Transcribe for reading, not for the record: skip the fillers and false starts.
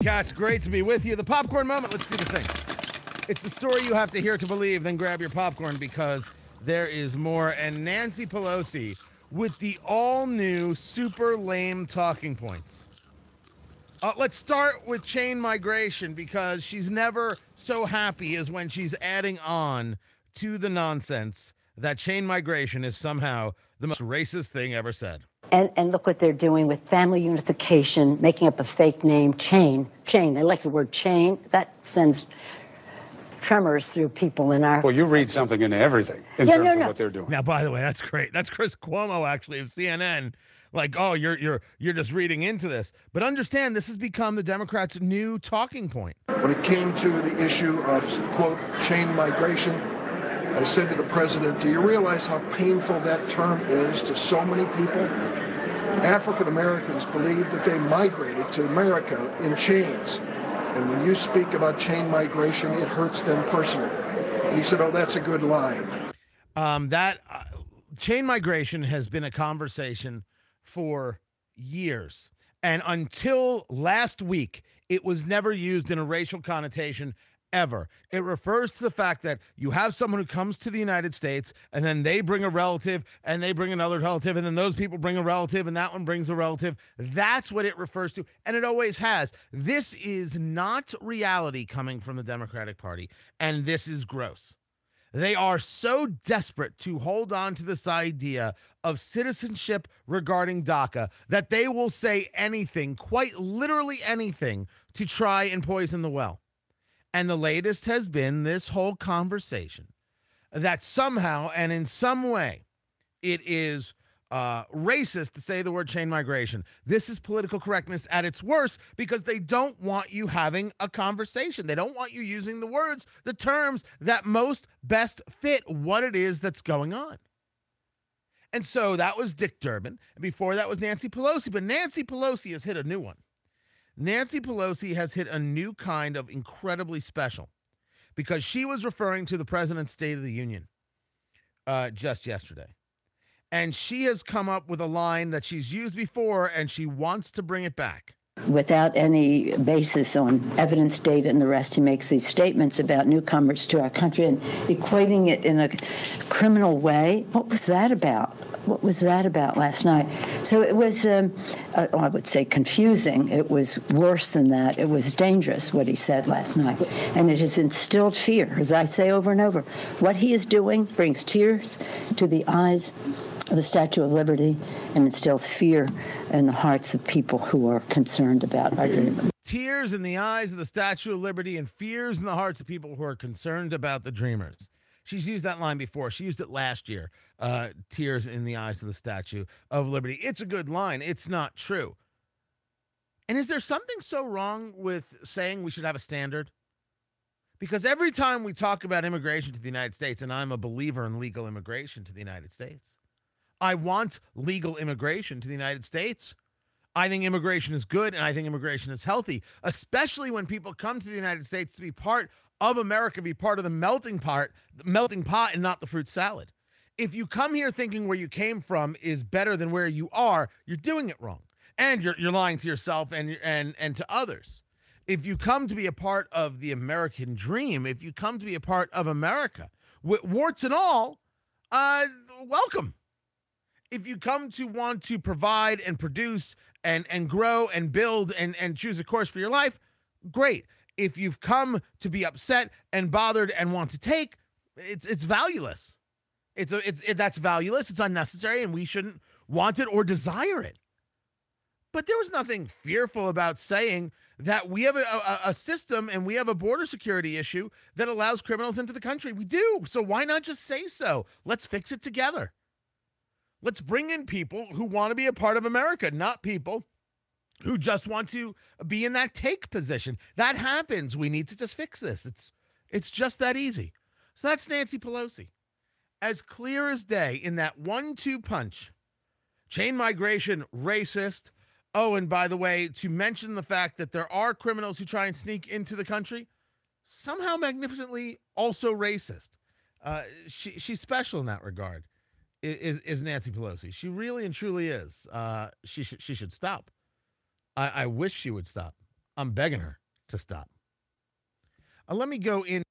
Katz, great to be with you. The popcorn moment. Let's do the thing. It's the story you have to hear to believe. Then grab your popcorn because there is more. And Nancy Pelosi with the all-new, super lame talking points. Let's start with chain migration because she's never so happy as when she's adding on to the nonsense that chain migration is somehow the most racist thing ever said. And look what they're doing with family unification, making up a fake name, chain. I like the word chain. That sends tremors through people in our... Well, you read something into everything in terms of what they're doing. Now, by the way, that's great. That's Chris Cuomo, actually, of CNN. Like, oh, you're just reading into this. But understand, this has become the Democrats' new talking point. When it came to the issue of, quote, chain migration, I said to the president, do you realize how painful that term is to so many people? African Americans believe that they migrated to America in chains. And when you speak about chain migration, it hurts them personally. And he said, oh, that's a good line. Chain migration has been a conversation for years. And until last week, it was never used in a racial connotation ever. It refers to the fact that you have someone who comes to the United States and then they bring a relative and they bring another relative and then those people bring a relative and that one brings a relative. That's what it refers to. And it always has. This is not reality coming from the Democratic Party. And this is gross. They are so desperate to hold on to this idea of citizenship regarding DACA that they will say anything, quite literally anything, to try and poison the well. And the latest has been this whole conversation that somehow and in some way it is racist to say the word chain migration. This is political correctness at its worst because they don't want you having a conversation. They don't want you using the words, the terms that most best fit what it is that's going on. And so that was Dick Durbin. And before that was Nancy Pelosi. But Nancy Pelosi has hit a new one. Nancy Pelosi has hit a new kind of incredibly special because she was referring to the president's State of the Union just yesterday. And she has come up with a line that she's used before, and she wants to bring it back. Without any basis on evidence, data, and the rest, he makes these statements about newcomers to our country and equating it in a criminal way. What was that about? What was that about last night? So it was, I would say, confusing. It was worse than that. It was dangerous, what he said last night. And it has instilled fear, as I say over and over. What he is doing brings tears to the eyes of the Statue of Liberty and instills fear in the hearts of people who are concerned about our dream. Tears in the eyes of the Statue of Liberty and fears in the hearts of people who are concerned about the dreamers. She's used that line before. She used it last year. Tears in the eyes of the Statue of Liberty. It's a good line. It's not true. And is there something so wrong with saying we should have a standard? Because every time we talk about immigration to the United States, and I'm a believer in legal immigration to the United States, I want legal immigration to the United States. I think immigration is good, and I think immigration is healthy, especially when people come to the United States to be part of America, be part of the melting pot, and not the fruit salad. If you come here thinking where you came from is better than where you are, you're doing it wrong, and you're lying to yourself and to others. If you come to be a part of the American dream, if you come to be a part of America, warts and all, welcome. If you come to want to provide and produce and grow and build and choose a course for your life, great. If you've come to be upset and bothered and want to take, it's valueless. That's valueless. It's unnecessary, and we shouldn't want it or desire it. But there was nothing fearful about saying that we have a system and we have a border security issue that allows criminals into the country. We do. So why not just say so? Let's fix it together. Let's bring in people who want to be a part of America, not people who just want to be in that take position. That happens. We need to just fix this. It's just that easy. So that's Nancy Pelosi. As clear as day in that 1-2 punch. Chain migration, racist. Oh, and by the way, to mention the fact that there are criminals who try and sneak into the country, somehow magnificently also racist. She's special in that regard. Is Nancy Pelosi. She really and truly is. She should stop. I wish she would stop. I'm begging her to stop. Let me go in.